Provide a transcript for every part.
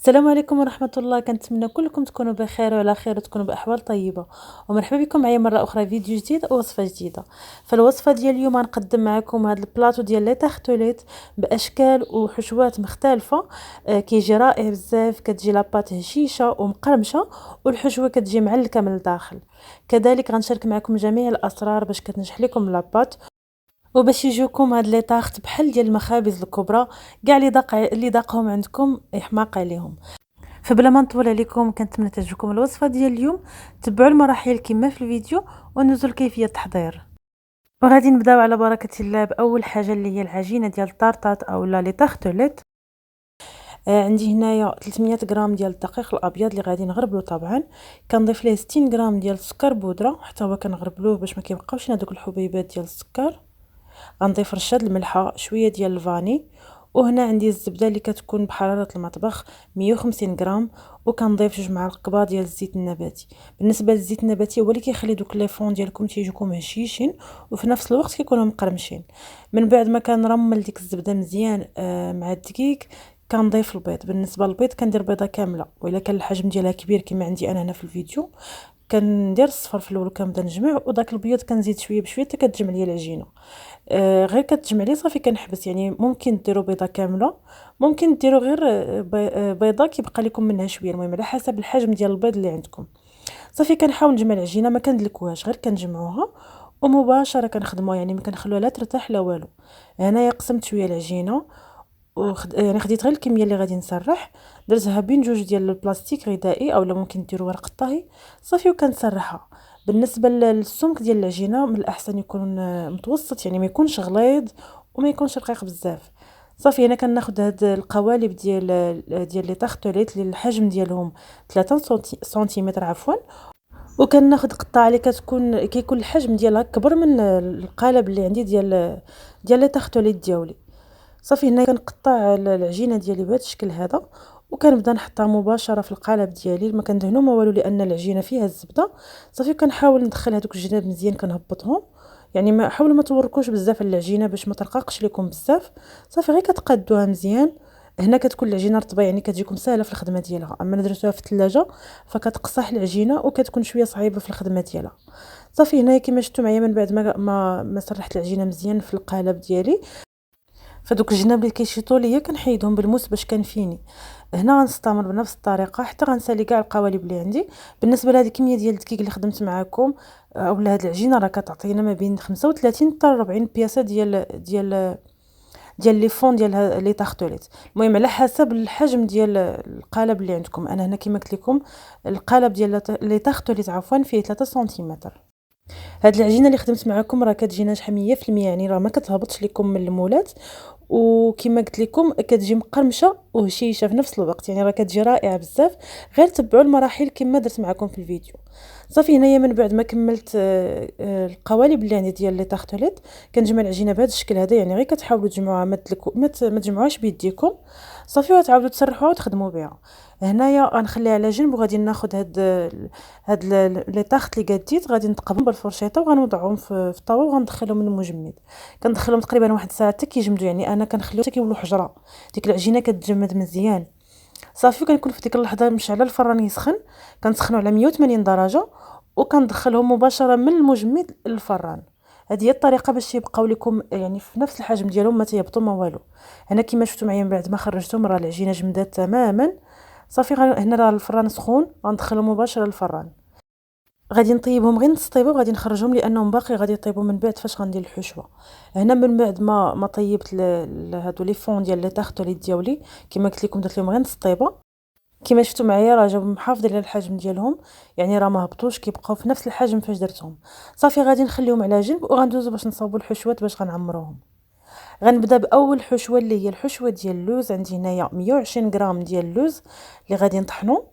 السلام عليكم ورحمة الله. كنتمنى كلكم تكونوا بخير وعلى خير وتكونوا بأحوال طيبة، ومرحبا بكم معايا مرة أخرى فيديو جديد ووصفة جديدة. فالوصفة ديال اليوم غنقدم معكم هذا البلاطو ديال لي تارتوليت بأشكال وحشوات مختلفة. كيجي رائع بزاف، كتجي لاباط هشيشة ومقرمشة، والحشوة كتجي معلكة من الداخل. كذلك غنشارك معكم جميع الأسرار باش كتنجح لكم لاباط، وباش يجوكم هاد لي طاخت بحال ديال المخابز الكبرى. كاع اللي داقهم عندكم يحماق عليهم. فبلا ما نطول عليكم كنتمنى تعجبكم الوصفه ديال اليوم. تبعوا المراحل كما في الفيديو ونزول كيفيه التحضير. وغادي نبداو على بركه الله باول حاجه اللي هي العجينه ديال الطارطات او لي تارتليت. عندي هنايا 300 غرام ديال الدقيق الابيض اللي غادي نغربلو. طبعا كنضيف ليه 60 غرام ديال السكر بودره حتى هو كنغربلوه باش ما كيبقاوش لنا دوك الحبيبات ديال السكر. غنضيف رشه الملحه، شويه ديال الفاني، وهنا عندي الزبده اللي كتكون بحراره المطبخ 150 غرام، وكنضيف 2 معالق كبار ديال الزيت النباتي. بالنسبه للزيت النباتي هو اللي كيخلي دوك لي فون ديالكم تيجوكم هشيشين وفي نفس الوقت كيكونوا مقرمشين. من بعد ما كنرمل ديك الزبده مزيان مع الدقيق، كنضيف البيض. بالنسبه للبيض كندير بيضه كامله، والا كان الحجم ديالها كبير كما عندي انا هنا في الفيديو كندير الصفر في الاول وكنبدا نجمع، وداك البيض كنزيد شويه بشويه حتى كتجمع ليا العجينه. غير كتجمع لي صافي كنحبس. يعني ممكن ديروا بيضه كامله، ممكن ديروا غير بيضه كيبقى لكم منها شويه، المهم على حسب الحجم ديال البيض اللي عندكم. صافي كنحاول نجمع العجينه، ما كندلكوهاش، غير كنجمعوها ومباشره كنخدموها، يعني ما كنخلوها لا ترتاح لا والو. هنايا قسمت شويه العجينه يعني خديت غير الكميه اللي غادي نسرح، درتها بين جوج ديال البلاستيك غذائي اولا ممكن ديروا ورق الطهي صافي وكنسرحها. بالنسبه للسمك ديال العجينه من الاحسن يكون متوسط، يعني ما يكونش غليظ وما يكونش رقيق بزاف. صافي هنا كناخذ هاد القوالب ديال لي تارتوليت اللي الحجم ديالهم 3 سنتيمتر عفوا، وكناخذ قطعه اللي كيكون الحجم ديالها اكبر من القالب اللي عندي ديال لي تارتوليت ديالي. صافي هنا كنقطع العجينه ديالي بهذا الشكل هذا، وكنبدا نحطها مباشره في القالب ديالي، ما كندهنو ما والو لان العجينه فيها الزبده. صافي كنحاول ندخل هذوك الجناب مزيان كنهبطهم، يعني ما حاولوا ما توركوش بزاف على العجينه باش ما ترققش لكم بزاف. صافي غير كتقادوها مزيان. هنا كتكون العجينه رطبه يعني كتجيكم سهله في الخدمه ديالها، اما درتوها في الثلاجه فكتقصح العجينه وكتكون شويه صعيبه في الخدمه ديالها. صافي هنايا كما شفتوا معايا من بعد ما سرحت العجينه مزيان في القالب ديالي، فدوك الجناب اللي كيشيطوا ليا كنحيدهم بالموس باش كنفيني. هنا غنستمر بنفس الطريقه حتى غنسالي كاع القوالب اللي عندي. بالنسبه لهذه الكميه ديال الدقيق اللي خدمت معكم اولا هذه العجينه راه كتعطينا ما بين 35 حتى 40 بياسه ديال لي فون ديال لي تارتوليت. المهم على حسب الحجم ديال القالب اللي عندكم. انا هنا كما قلت لكم القالب ديال لي تارتوليت عفوا فيه 3 سنتيمتر. هاد العجينه اللي خدمت معكم راه كتجي ناجحه 100%، يعني راه ما كتهبطش لكم من المولات، وكما قلت لكم كتجي مقرمشه وهشيشه في نفس الوقت، يعني راه كتجي رائعه بزاف. غير تبعوا المراحل كما درت معكم في الفيديو. صافي هنايا من بعد ما كملت القوالب اللي عندي ديال لي تارتوليت كنجمع العجينه بهذا الشكل هذا، يعني غير كتحاولوا تجمعوها ما تجمعوهاش بيديكم. صافي وتعاودوا تسرحوها وتخدموا بها. هنايا غنخليها على جنب وغادي ناخذ هاد لي طاخت اللي قاديت غادي نتقبهم بالفرشيطه وغنوضعهم في الطاوه وغندخلهم من المجمد. كندخلهم تقريبا واحد ساعه حتى كيجمدوا، يعني انا كنخليهم حتى كيولوا حجره، ديك العجينه كتجمد مزيان. صافي كنكون في ديك اللحظه مشعله الفران يسخن، كنسخنوا على 180 درجه وكندخلهم مباشره من المجمد للفران. هذه هي الطريقه باش يبقاو لكم يعني في نفس الحجم ديالهم ما تيهبطوا ما والو. هنا كما شفتوا معايا من بعد ما خرجتهم راه العجينه جمدات تماما. صافي هنا راه الفران سخون غندخلهم مباشره للفران. غادي نطيبهم غير نص طيبه وغادي نخرجهم لانهم باقي غادي يطيبوا من بعد فاش غندير الحشوه. هنا من بعد ما طيبت هادو لي فون ديال لي تارتوليت ديالي كما قلت لكم درت لهم غير نص طيبه. كما شفتوا معايا راه جاو محافظين على الحجم ديالهم، يعني راه ما هبطوش كيبقاو في نفس الحجم فاش درتهم. صافي غادي نخليهم على جنب وغندوزو باش نصاوبوا الحشوات باش غنعمروهم. غنبدا باول حشوه اللي هي الحشوه ديال اللوز. عندي هنايا 120 غرام ديال اللوز اللي غادي نطحنو.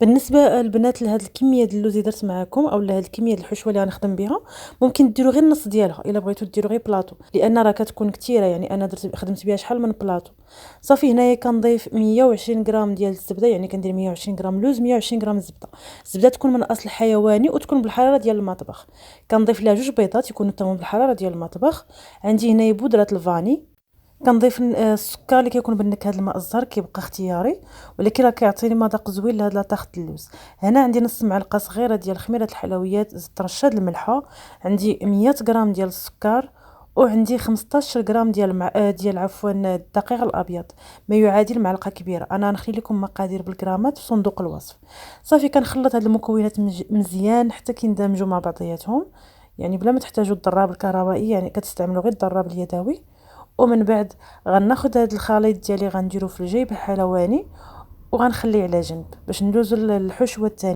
بالنسبه البنات لهاد الكميه ديال اللوز اللي درت معكم او لهاد الكميه ديال الحشوه اللي غنخدم بها ممكن ديروا غير النص ديالها الا بغيتوا ديروا غير بلاطو، لان راه كتكون كثيره، يعني انا خدمت بها شحال من بلاطو. صافي هنايا كنضيف 120 غرام ديال الزبده، يعني كندير 120 غرام لوز 120 غرام زبده. الزبده تكون من اصل حيواني وتكون بالحراره ديال المطبخ. كنضيف لها 2 بيضات يكونوا تمام بالحراره ديال المطبخ. عندي هنايا بودره الفاني، كنضيف السكر اللي كيكون بالنكهه الماء الزهر كيبقى اختياري، ولكن راه كيعطيني مذاق زوين لهاد لاطاخ اللوز. هنا عندي نص معلقه صغيره ديال خميره الحلويات، زدت رشه د الملحه، عندي 100 غرام ديال السكر، وعندي 15 غرام ديال ديال عفوا الدقيق الابيض، ما يعادل معلقه كبيره. انا نخلي لكم مقادير بالغرامات في صندوق الوصف. صافي كنخلط هاد المكونات مزيان حتى كيندمجوا مع بعضياتهم، يعني بلا ما تحتاجوا الضراب الكهربائي، يعني كتستعملوا غير الضراب اليدوي. ومن بعد غناخد هاد الخليط ديالي غنديرو في الجيب الحلواني وغنخليه على جنب باش ندوزو للحشوه الثانيه.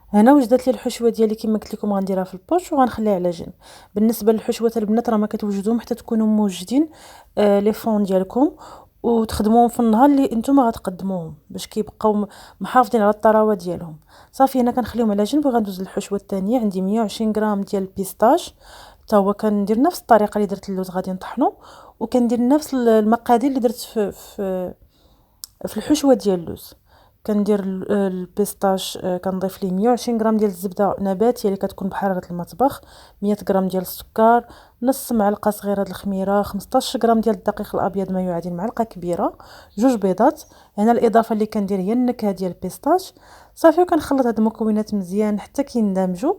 هنا وجدت لي الحشوه ديالي كما قلت لكم غنديرها في البوش وغنخليها على جنب. بالنسبه للحشوه البنات راه ما كتوجدوهم حتى تكونوا موجدين لي فون ديالكم وتخدموهم في النهار اللي نتوما غتقدموهم باش كيبقاو محافظين على الطراوه ديالهم. صافي هنا كنخليهم على جنب وغندوز للحشوه الثانيه. عندي 120 غرام ديال البيستاش، حتى هو كندير نفس الطريقه اللي درت اللوز، غادي نطحنو وكندير نفس المقادير اللي درت في الحشوه ديال اللوز. كندير البيستاش، كنضيف ليه 120 غرام ديال الزبده نباتيه اللي كتكون بحراره المطبخ، 100 غرام ديال السكر، نص معلقه صغيره د الخميره، 15 غرام ديال الدقيق الابيض ما يعادل معلقه كبيره، جوج بيضات. هنا الاضافه اللي كندير هي النكهه ديال البيستاش. صافي وكنخلط هاد المكونات مزيان حتى كيندمجوا،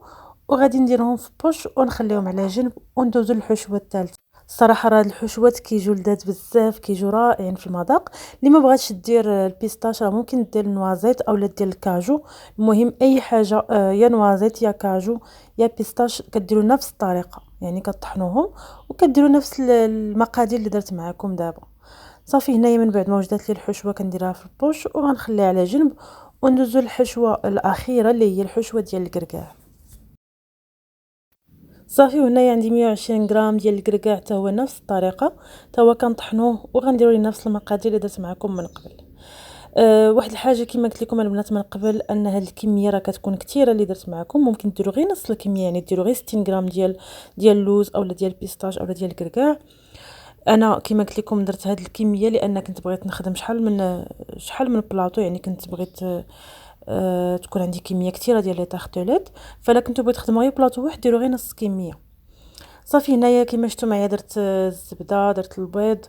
وغادي نديرهم في بوش ونخليهم على جنب وندوزو للحشوه الثالثه. الصراحه راه هاد الحشوات كيجيو لذاذ بزاف، كيجيو رائعين في المذاق. اللي ما بغاتش دير البيستاش راه ممكن دير النوازيت اولا دير الكاجو، المهم اي حاجه يا نوازيت يا كاجو يا بيستاش كديروا نفس الطريقه، يعني كطحنوهم وكديروا نفس المقادير اللي درت معكم دابا. صافي هنايا من بعد ما وجدت لي الحشوه كنديرها في البوش وغنخليها على جنب وندوزو للحشوه الاخيره اللي هي الحشوه ديال الكركاع. صافي وهنايا عندي 120 غرام ديال الكركاع، حتى هو نفس الطريقه، حتى هو كنطحنوه وغنديروا ليه نفس المقادير اللي درت معكم من قبل. واحد الحاجه كما قلت لكم البنات من قبل، ان هذه الكميه راه كتكون كثيره اللي درت معكم، ممكن ديروا غير نص الكميه، يعني ديروا غير 60 غرام ديال اللوز اولا ديال البيستاش اولا ديال الكركاع. انا كما قلت لكم درت هذه الكميه لان كنت بغيت نخدم شحال من بلاطو، يعني كنت بغيت تكون عندي كميه كثيره ديال لي طارطوليت، فلا كنتو بغيت تخدموا غير بلاطو واحد ديروا غير نص كميه. صافي هنايا كما شفتوا معايا درت الزبده، درت البيض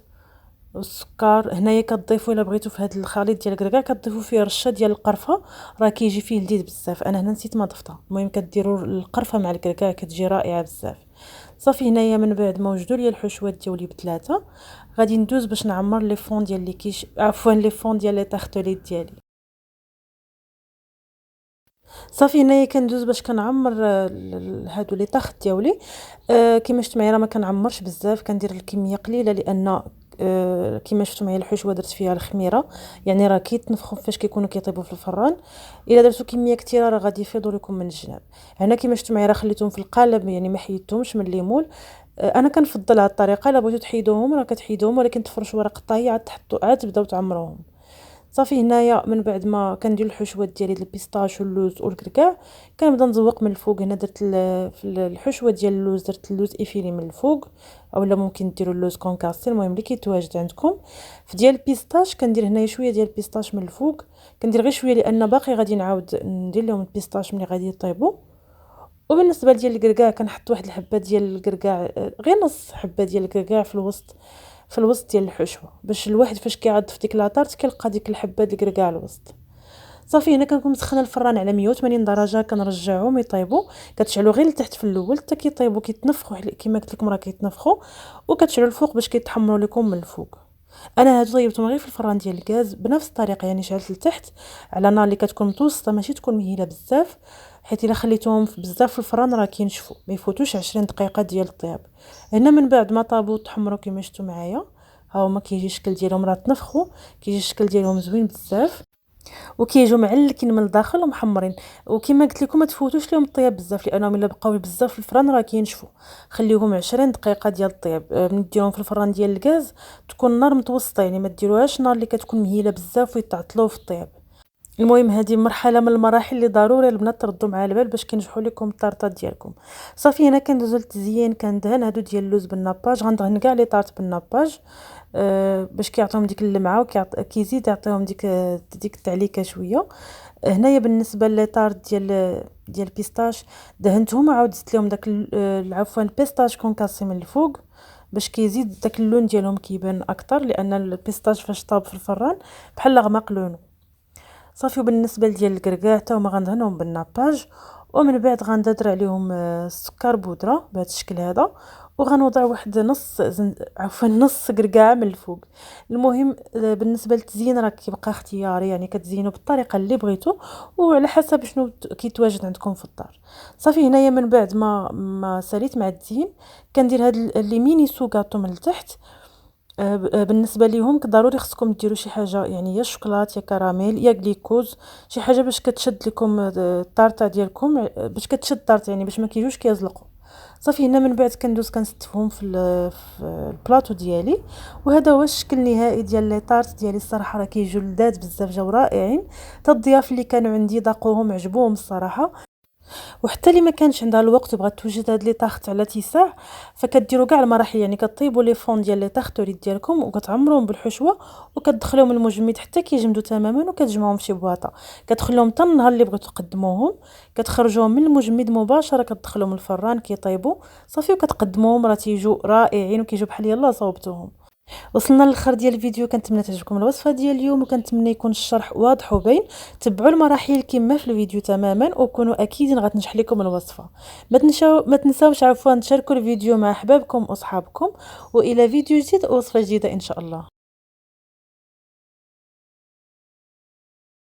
والسكر. هنايا كتضيفوا الا بغيتوا في هذا الخليط ديال الكركاع كتضيفوا فيه رشه ديال القرفه، راه كيجي فيه لذيذ بزاف. انا هنا نسيت ما ضفتها، المهم كديروا القرفه مع الكركاع كتجي رائعه بزاف. صافي هنايا من بعد ما وجدوا لي الحشوات ديالي بثلاثه، غادي ندوز باش نعمر لي فون ديال لي كيش، عفوا لي فون ديال لي طارطوليت ديالي. صافي هنايا كندوز باش كنعمر هادو لي طاخ ديالي. كما شفتوا معايا راه ما كنعمرش بزاف، كندير الكميه قليله لان كما شفتوا معايا الحشوه درت فيها الخميره، يعني راه كيتنفخوا فاش كيكونوا كيطيبوا في الفران. الا درتوا كميه كثيره راه غادي يفيضوا لكم من الجناب. هنا كما شفتوا معايا راه خليتهم في القالب، يعني ما حيدتهمش من الليمون. انا كنفضل هاد الطريقه، الا بغيتوا تحيدوهم راه كتحيدوهم، ولكن تفرشوا ورق الطهي عاد تحطوا عاد تبداو تعمروهم. صافي هنايا من بعد ما كندير الحشوه ديالي ديال البيستاش واللوز والكركاع كنبدا نزوق من الفوق. هنا درت في الحشوه ديال اللوز درت اللوز افيلي من الفوق، اولا ممكن ديروا اللوز كونكاستي، المهم اللي كيتواجد عندكم. في ديال البيستاش كندير هنايا شويه ديال البيستاش من الفوق، كندير غير شويه لان باقي غادي نعاود ندير لهم البيستاش ملي غادي يطيبوا. وبالنسبه ديال الكركاع كنحط واحد الحبه ديال الكركاع، غير نص حبه ديال الكركاع في الوسط ديال الحشوه، باش الواحد فاش كيعض في ديك لاطارت كيلقى ديك الحبه ديال الكركاع الوسط. صافي هنا كنكون مسخنه الفران على 180 درجه، كنرجعهم يطيبوا. كتشعلوا غير لتحت في الاول حتى كيطيبوا كيتنفخوا كما قلت لكم راه كيتنفخوا، وكتشعلوا الفوق باش كيتحمروا لكم من الفوق. انا هادو طيبتهم غير في الفران ديال الغاز بنفس الطريقه، يعني شعلت لتحت على نار اللي كتكون متوسطه ماشي تكون مهيله بزاف، حيت الا خليتوهم بزاف في الفران راه كينشفوا ما يفوتوش 20 دقيقه ديال الطياب. هنا من بعد ما طابوا تحمروا كما شفتوا معايا، ها هما كيجي الشكل ديالهم راه تنفخوا، كيجي الشكل ديالهم زوين بزاف وكيجيو معلكين من الداخل ومحمرين. وكما قلت لكم ما تفوتوش لهم الطياب بزاف، لانهم الا بقاو بزاف في الفران راه كينشفوا. خليوهم 20 دقيقه ديال الطياب. من ديروهم في الفران ديال الغاز تكون النار متوسطه، يعني ما ديروهاش نار اللي كتكون مهيله بزاف ويتعطلوا في الطياب. المهم هذه مرحله من المراحل اللي ضروري البنات تردوا مع البال باش كينجحوا لكم الطارطات ديالكم. صافي هنا كندوزو للتزيين، كندهن هادو ديال اللوز بالناباج، غندهن كاع لي طارط بالناباج باش كيعطيهم ديك اللمعه كيزيد يعطيهم ديك التعليكه شويه. هنايا بالنسبه لي طارط ديال البيستاش دهنتهم وعاود زدت لهم داك عفوا البيستاش كونكاسي من الفوق باش كيزيد داك اللون ديالهم كيبان اكثر، لان البيستاج فاش طاب في الفران بحال غمق لونه. صافي. وبالنسبه ديال الكركاع حتى هما غندهنهم بالناباج، ومن بعد غندادر عليهم السكر بودره بهذا الشكل هذا، وغنوضع واحد نص كركاعه من الفوق. المهم بالنسبه للتزيين راه كيبقى اختياري، يعني كتزينوا بالطريقه اللي بغيتو وعلى حسب شنو كيتواجد عندكم في الدار. صافي. هنايا من بعد ما ساليت مع التزيين كندير هاد لي ميني سوغاتو من التحت. بالنسبه ليهم ضروري خصكم ديروا شي حاجه، يعني يا شوكولات يا كراميل يا غليكوز، شي حاجه باش كتشد لكم الطارطه ديالكم، باش كتشد الطارطه يعني باش ما كيجوش كيزلقوا. صافي. هنا من بعد كندوز كنستفهم في البلاطو ديالي، وهذا هو الشكل النهائي ديال لي طارط ديالي. الصراحه راه كيجيو لذاذ بزاف، جاو رائعين. حتى الضياف اللي كانوا عندي ذاقوهم عجبوهم الصراحه. وحتى اللي ما كانش عندها الوقت وبغات توجد هاد لي طاخت على اتساع، فكديروا كاع المراحل، يعني كطيبوا لي فون ديال لي طاختوريت ديالكم وكتعمروهم بالحشوه وكتدخلوهم المجمد حتى كيجمدوا تماما، وكتجمعوهم في شي بواطه، كتخليهم حتى النهار اللي بغيتو تقدموهم، كتخرجوهم من المجمد مباشره كتدخلوهم الفران كيطيبوا. صافي. وكتقدموهم راه تيجوا رائعين وكيجوا بحال يلاه صوبتوهم. وصلنا للاخر ديال الفيديو. كنتمنى تعجبكم الوصفه ديال اليوم، وكنتمنى يكون الشرح واضح وبين. تبعوا المراحل كما في الفيديو تماما، وكونوا اكيدين غتنجح لكم الوصفه. ما تنساوش عفوا تشاركوا الفيديو مع احبابكم واصحابكم، والى فيديو جديد ووصفه جديده ان شاء الله.